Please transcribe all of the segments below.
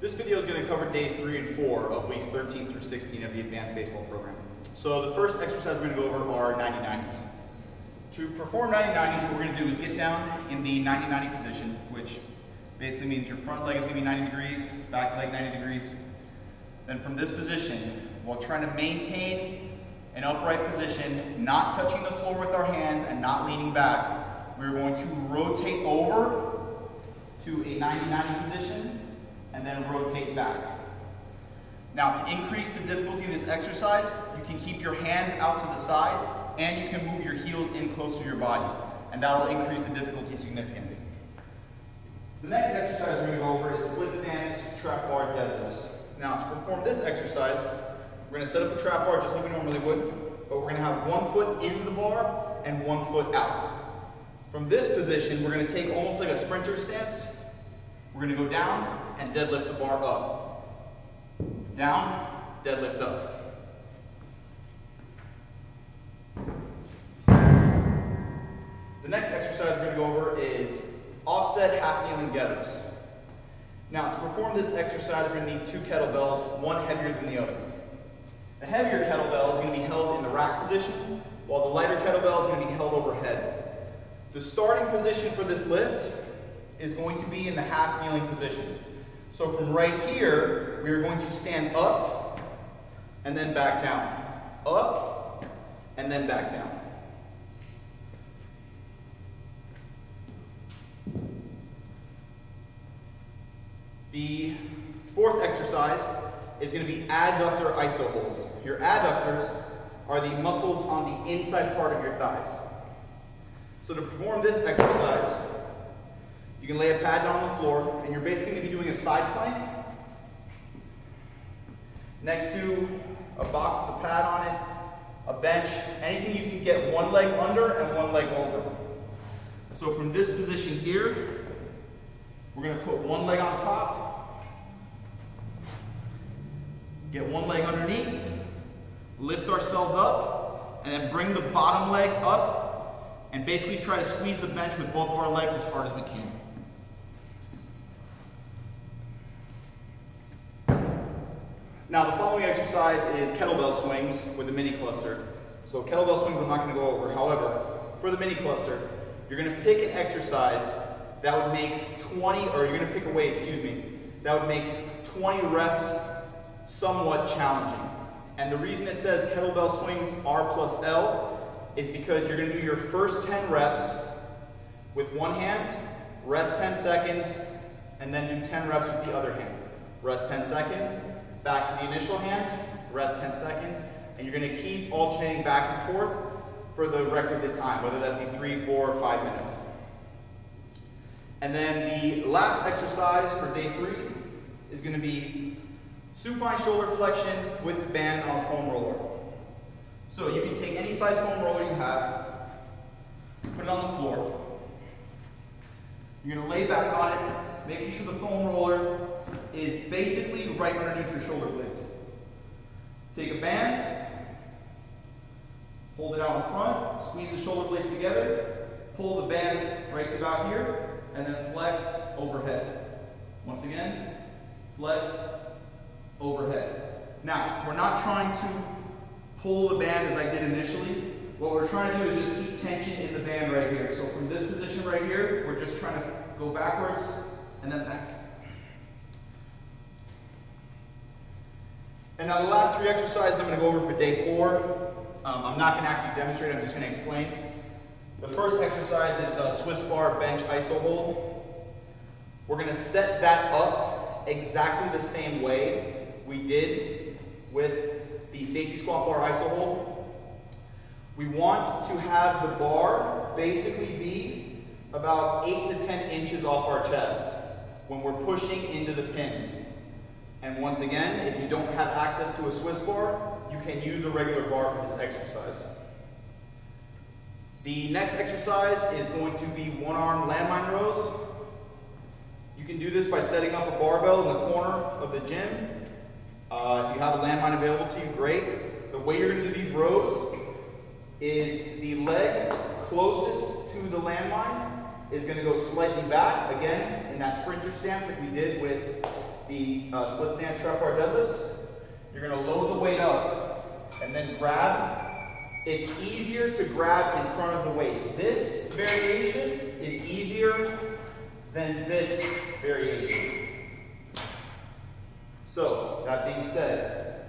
This video is going to cover days 3 and 4 of weeks 13 through 16 of the advanced baseball program. So the first exercise we're going to go over are 90-90s. To perform 90-90s, what we're going to do is get down in the 90-90 position, which basically means your front leg is going to be 90 degrees, back leg 90 degrees. Then from this position, while trying to maintain an upright position, not touching the floor with our hands and not leaning back, we're going to rotate over to a 90-90 position and then rotate back. Now, to increase the difficulty of this exercise, you can keep your hands out to the side and you can move your heels in close to your body, and that will increase the difficulty significantly. The next exercise we're going to go over is split stance trap bar deadlifts. Now, to perform this exercise, we're going to set up a trap bar just like we normally would, but we're going to have one foot in the bar and one foot out. From this position, we're going to take almost like a sprinter stance. We're going to go down and deadlift the bar up. Down, deadlift up. The next exercise we're going to go over is offset half kneeling get-ups. Now, to perform this exercise, we're going to need two kettlebells, one heavier than the other. The heavier kettlebell is going to be held in the rack position, while the lighter kettlebell is going to be held overhead. The starting position for this lift is going to be in the half kneeling position. So from right here, we are going to stand up and then back down. Up and then back down. The fourth exercise is going to be adductor iso holds. Your adductors are the muscles on the inside part of your thighs. So to perform this exercise, you can lay a pad down on the floor, and you're basically going to be doing a side plank next to a box with a pad on it, a bench, anything you can get one leg under and one leg over. So from this position here, we're going to put one leg on top, get one leg underneath, lift ourselves up, and then bring the bottom leg up, and basically try to squeeze the bench with both of our legs as hard as we can. Now, the following exercise is kettlebell swings with a mini cluster. So kettlebell swings I'm not going to go over. However, for the mini cluster, you're going to pick an exercise that would make 20, or you're going to pick a weight, excuse me, that would make 20 reps somewhat challenging. And the reason it says kettlebell swings R plus L is because you're going to do your first 10 reps with one hand, rest 10 seconds, and then do 10 reps with the other hand. Rest 10 seconds, back to the initial hand, rest 10 seconds, and you're going to keep alternating back and forth for the requisite time, whether that be 3, 4, or 5 minutes. And then the last exercise for day 3 is going to be supine shoulder flexion with the band on a foam roller. So you can take any size foam roller you have, put it on the floor. You're going to lay back on it, making sure the foam roller is basically right underneath your shoulder blades. Take a band, hold it out in front, squeeze the shoulder blades together, pull the band right to about here, and then flex overhead. Once again, flex overhead. Now, we're not trying to pull the band as I did initially. What we're trying to do is just keep tension in the band right here. So from this position right here, we're just trying to go backwards and then back. And now the last 3 exercises I'm going to go over for day 4. I'm not going to actually demonstrate, I'm just going to explain. The first exercise is Swiss bar bench iso hold. We're going to set that up exactly the same way we did with the safety squat bar iso hold. We want to have the bar basically be about 8 to 10 inches off our chest when we're pushing into the pins. And once again, if you don't have access to a Swiss bar, you can use a regular bar for this exercise. The next exercise is going to be one-arm landmine rows. You can do this by setting up a barbell in the corner of the gym. If you have a landmine available to you, great. The way you're going to do these rows is the leg closest to the landmine is going to go slightly back, again, in that sprinter stance like we did with the split stance trap bar deadlifts. You're going to load the weight up and then grab. It's easier to grab in front of the weight. This variation is easier than this variation. So, that being said,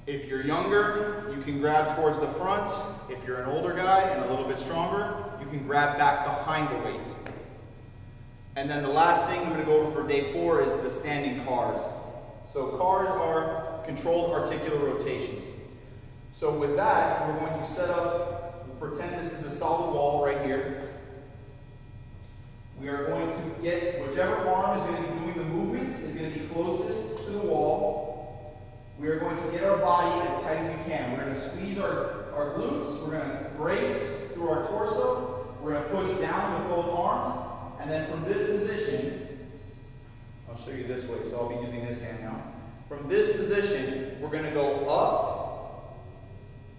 if you're younger, you can grab towards the front. If you're an older guy and a little bit stronger, you can grab back behind the weight. And then the last thing I'm going to go over for day 4 is the standing cars. So cars are controlled articular rotations. So with that, we're going to set up, pretend this is a solid wall right here. We are going to get whichever arm is going to be doing the movements is going to be closest to the wall. We are going to get our body as tight as we can. We're going to squeeze our glutes. We're going to brace through our torso. We're going to push down with both arms. And then from this position, I'll show you this way, so I'll be using this hand now. From this position, we're going to go up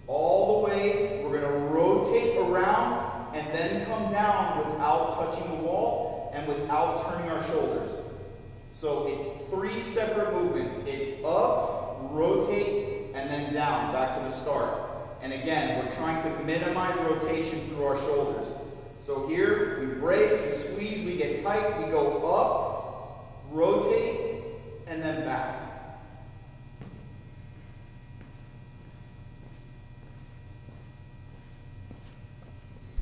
all the way. We're going to rotate around and then come down without touching the wall and without turning our shoulders. So it's 3 separate movements. It's up, rotate, and then down, back to the start. And again, we're trying to minimize rotation through our shoulders. So here, we brace, we squeeze, we get tight, we go up, rotate, and then back.